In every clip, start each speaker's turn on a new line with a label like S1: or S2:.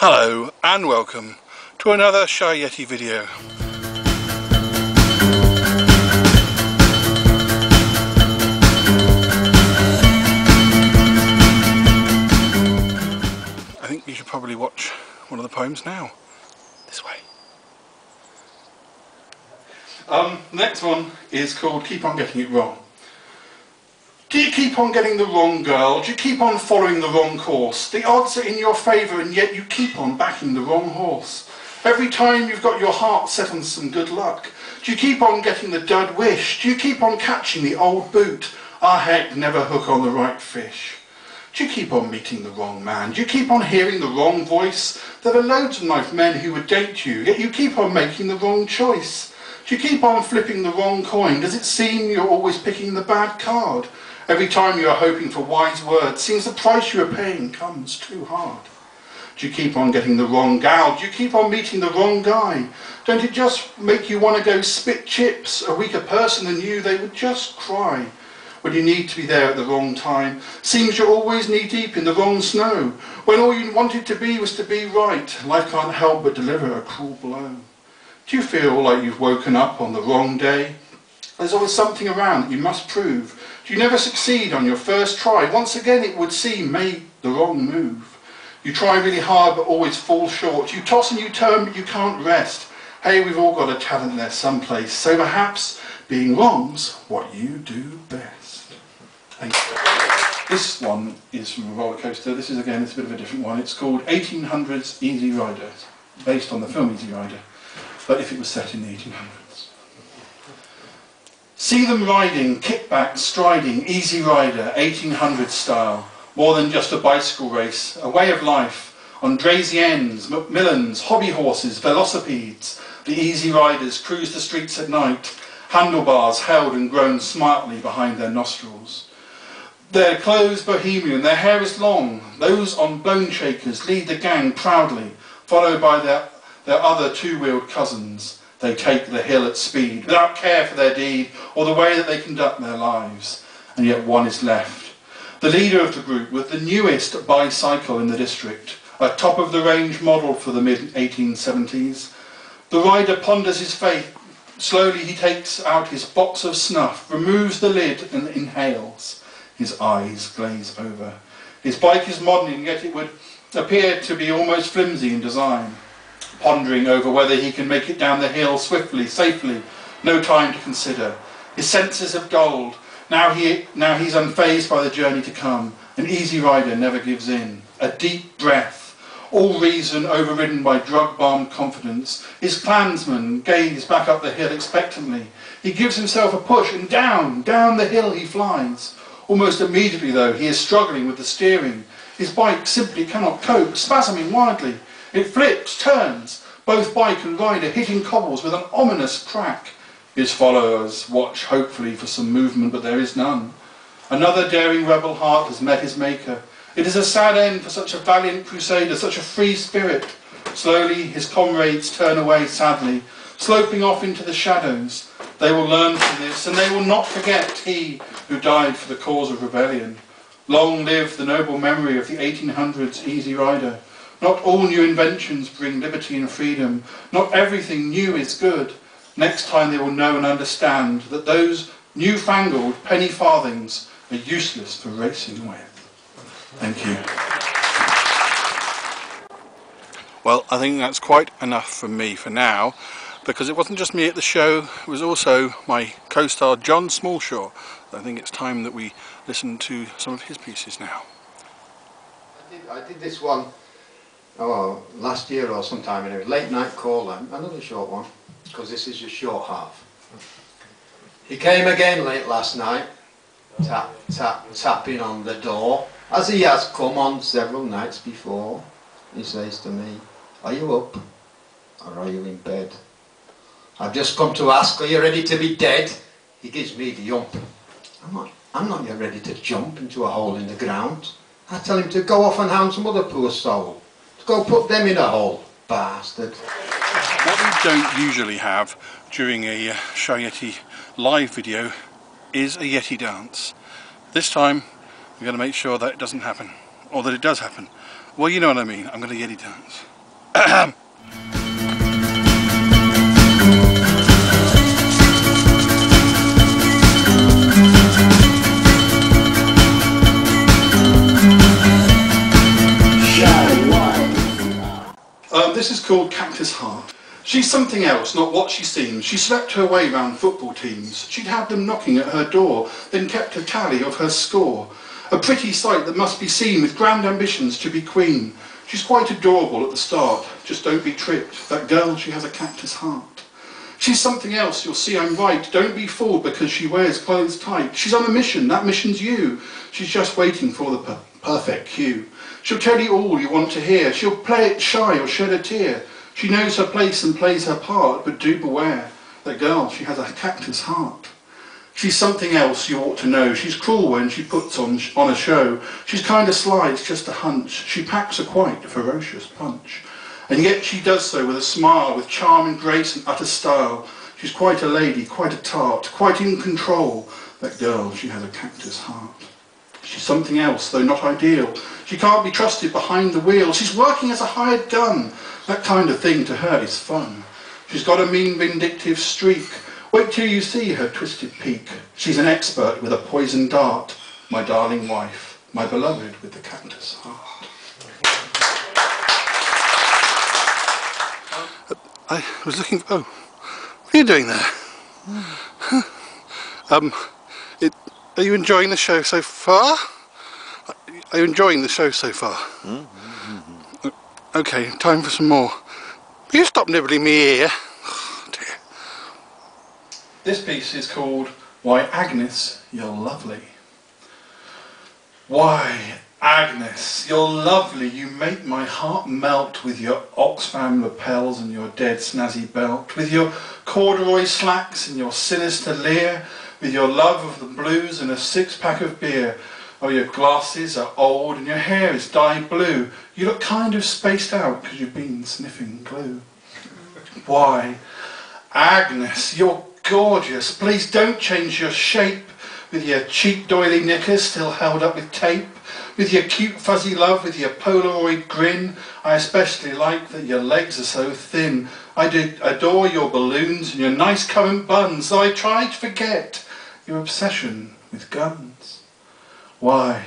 S1: Hello and welcome to another Shy Yeti video. I think you should probably watch one of the poems now. This way. The next one is called Keep On Getting It Wrong. Do you keep on getting the wrong girl? Do you keep on following the wrong course? The odds are in your favour and yet you keep on backing the wrong horse. Every time you've got your heart set on some good luck. Do you keep on getting the dud wish? Do you keep on catching the old boot? Ah heck, never hook on the right fish. Do you keep on meeting the wrong man? Do you keep on hearing the wrong voice? There are loads of nice men who would date you, yet you keep on making the wrong choice. Do you keep on flipping the wrong coin? Does it seem you're always picking the bad card? Every time you are hoping for wise words, seems the price you are paying comes too hard. Do you keep on getting the wrong gal? Do you keep on meeting the wrong guy? Don't it just make you want to go spit chips? A weaker person than you, they would just cry. When you need to be there at the wrong time, seems you're always knee deep in the wrong snow. When all you wanted to be was to be right, life can't help but deliver a cruel blow. Do you feel like you've woken up on the wrong day? There's always something around that you must prove. Do you never succeed on your first try? Once again it would seem made the wrong move. You try really hard but always fall short. You toss and you turn but you can't rest. Hey, we've all got a talent there someplace. So perhaps being wrong's what you do best. Thank you. This one is from Rollercoaster. This is again, it's a bit of a different one. It's called 1800s Easy Rider, based on the film Easy Rider, but if it was set in the 1800s. See them riding, kickback, striding, easy rider, 1800s style. More than just a bicycle race, a way of life. On Draziens, Macmillans, hobby horses, velocipedes. The easy riders cruise the streets at night, handlebars held and grown smartly behind their nostrils. Their clothes bohemian, their hair is long. Those on bone shakers lead the gang proudly, followed by their other two-wheeled cousins. They take the hill at speed, without care for their deed or the way that they conduct their lives. And yet one is left. The leader of the group with the newest bicycle in the district, a top-of-the-range model for the mid-1870s. The rider ponders his fate. Slowly he takes out his box of snuff, removes the lid and inhales. His eyes glaze over. His bike is modern, yet it would appear to be almost flimsy in design. Pondering over whether he can make it down the hill swiftly, safely, no time to consider. His senses have dulled. Now he's unfazed by the journey to come. An easy rider never gives in. A deep breath, all reason overridden by drug-bombed confidence. His clansmen gaze back up the hill expectantly. He gives himself a push and down the hill he flies. Almost immediately though, he is struggling with the steering. His bike simply cannot cope, spasming wildly. It flips, turns, both bike and rider hitting cobbles with an ominous crack. His followers watch hopefully for some movement, but there is none. Another daring rebel heart has met his maker. It is a sad end for such a valiant crusader, such a free spirit. Slowly his comrades turn away sadly, sloping off into the shadows. They will learn from this, and they will not forget he who died for the cause of rebellion. Long live the noble memory of the 1800s Easy Rider. Not all new inventions bring liberty and freedom. Not everything new is good. Next time they will know and understand that those newfangled penny farthings are useless for racing with. Thank you. Well, I think that's quite enough from me for now, because it wasn't just me at the show, it was also my co-star John Smallshaw. I think it's time that we listen to some of his pieces now.
S2: I did this one last year or sometime in a late night call, another short one, because this is your short half. He came again late last night, tap, tap, tapping on the door, as he has come on several nights before. He says to me, "Are you up, or are you in bed? I've just come to ask, are you ready to be dead?" He gives me the ump. I'm not yet ready to jump into a hole in the ground. I tell him to go off and hound some other poor soul. Go put them in a hole, bastard.
S1: What we don't usually have during a Shy Yeti live video is a Yeti dance. This time we're going to make sure that it doesn't happen, or that it does happen. Well, you know what I mean. I'm going to Yeti dance. This is called Cactus Heart. She's something else, not what she seems. She slept her way round football teams. She'd had them knocking at her door, then kept a tally of her score. A pretty sight that must be seen with grand ambitions to be queen. She's quite adorable at the start, just don't be tricked. That girl, she has a cactus heart. She's something else, you'll see I'm right. Don't be fooled because she wears clothes tight. She's on a mission, that mission's you. She's just waiting for the perfect cue. She'll tell you all you want to hear. She'll play it shy or shed a tear. She knows her place and plays her part, but do beware. That girl, she has a cactus heart. She's something else you ought to know. She's cruel when she puts on a show. She's kind of sly, it's just a hunch. She packs a quite ferocious punch. And yet she does so with a smile, with charm and grace and utter style. She's quite a lady, quite a tart, quite in control. That girl, she has a cactus heart. She's something else, though not ideal. She can't be trusted behind the wheel. She's working as a hired gun. That kind of thing to her is fun. She's got a mean, vindictive streak. Wait till you see her twisted peak. She's an expert with a poisoned dart. My darling wife, my beloved with the cactus heart. I was looking for... Oh, what are you doing there? Are you enjoying the show so far? Are you enjoying the show so far? Okay, time for some more. Will you stop nibbling me ear? Oh, dear. This piece is called Why Agnes, You're Lovely. Why Agnes, you're lovely. You make my heart melt with your Oxfam lapels and your dead snazzy belt, with your corduroy slacks and your sinister leer, with your love of the blues and a six-pack of beer. Oh, your glasses are old and your hair is dyed blue. You look kind of spaced out because you've been sniffing glue. Why, Agnes, you're gorgeous. Please don't change your shape, with your cheap doily knickers still held up with tape, with your cute fuzzy love, with your Polaroid grin. I especially like that your legs are so thin. I do adore your balloons and your nice currant buns, though I try to forget your obsession with guns. Why,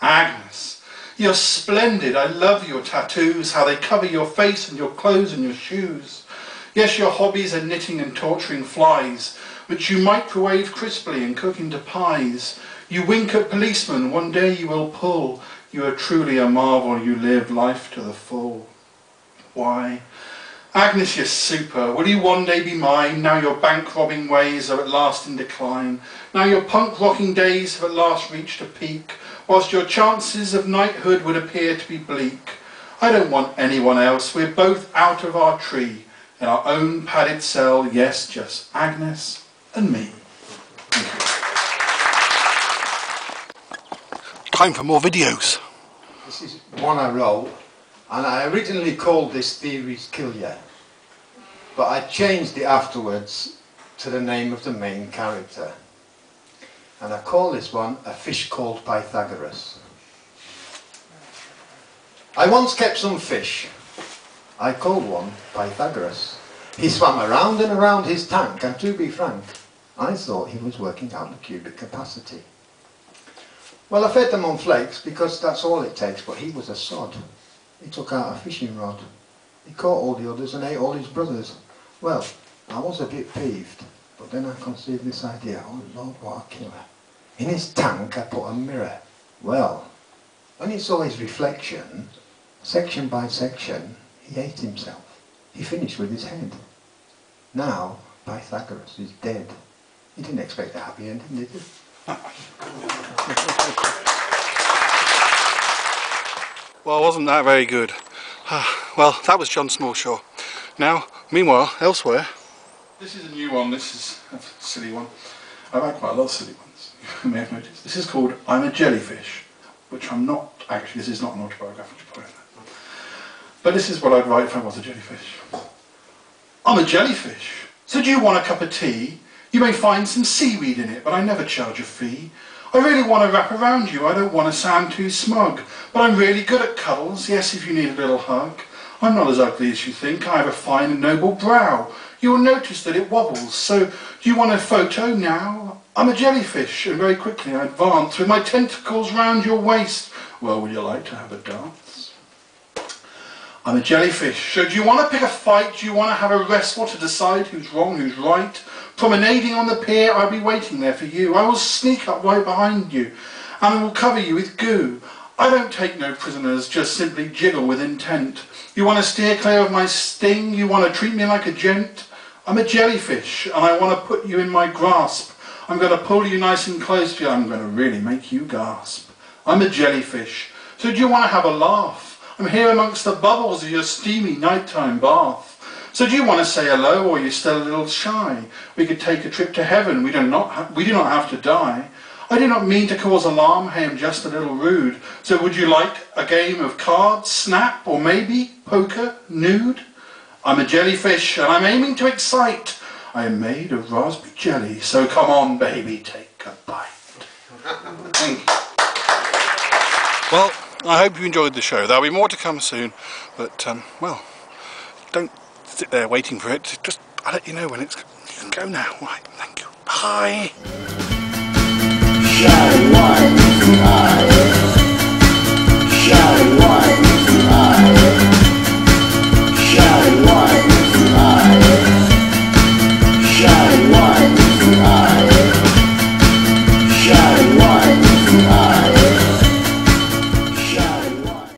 S1: Agnes, you're splendid. I love your tattoos, how they cover your face and your clothes and your shoes. Yes, your hobbies are knitting and torturing flies, which you microwave crisply and cook into pies. You wink at policemen, one day you will pull. You are truly a marvel, you live life to the full. Why, Agnes, you're super. Will you one day be mine? Now your bank-robbing ways are at last in decline. Now your punk-rocking days have at last reached a peak, whilst your chances of knighthood would appear to be bleak. I don't want anyone else. We're both out of our tree, in our own padded cell. Yes, just Agnes and me. Thank you. Time for more videos.
S2: This is one I wrote, and I originally called this Theories Kill Ya, but I changed it afterwards to the name of the main character. And I call this one A Fish Called Pythagoras. I once kept some fish. I called one Pythagoras. He swam around and around his tank, and to be frank, I thought he was working out the cubic capacity. Well, I fed them on flakes because that's all it takes, but he was a sod. He took out a fishing rod. He caught all the others and ate all his brothers. Well, I was a bit peeved, but then I conceived this idea. Oh Lord, what a killer. In his tank I put a mirror. Well, when he saw his reflection, section by section, he ate himself. He finished with his head. Now, Pythagoras is dead. He didn't expect a happy ending, did he?
S1: Well, wasn't that very good? Well, that was John Smallshaw. Now, meanwhile, elsewhere. This is a new one. This is a silly one. I've had quite a lot of silly ones, you may have noticed. This is called I'm a Jellyfish, which I'm not actually. This is not an autobiographical poem. But this is what I'd write if I was a jellyfish. I'm a jellyfish. So do you want a cup of tea? You may find some seaweed in it, but I never charge a fee. I really want to wrap around you, I don't want to sound too smug. But I'm really good at cuddles, yes, if you need a little hug. I'm not as ugly as you think, I have a fine and noble brow. You will notice that it wobbles, so do you want a photo now? I'm a jellyfish, and very quickly I advance with my tentacles round your waist. Well, would you like to have a dance? I'm a jellyfish, so do you want to pick a fight? Do you want to have a wrestle to decide who's wrong, who's right? Promenading on the pier, I'll be waiting there for you. I will sneak up right behind you, and I will cover you with goo. I don't take no prisoners, just simply jiggle with intent. You want to steer clear of my sting? You want to treat me like a gent? I'm a jellyfish, and I want to put you in my grasp. I'm going to pull you nice and close to you. I'm going to really make you gasp. I'm a jellyfish, so do you want to have a laugh? I'm here amongst the bubbles of your steamy nighttime bath. So do you want to say hello, or are you still a little shy? We could take a trip to heaven, we do not have to die. I do not mean to cause alarm, I am just a little rude. So would you like a game of cards, snap, or maybe poker, nude? I'm a jellyfish, and I'm aiming to excite. I am made of raspberry jelly, so come on, baby, take a bite. Thank you. Well, I hope you enjoyed the show. There'll be more to come soon, but, well, don't sit there waiting for it. Just, I'll let you know when it's... You can go now. Right, thank you. Bye.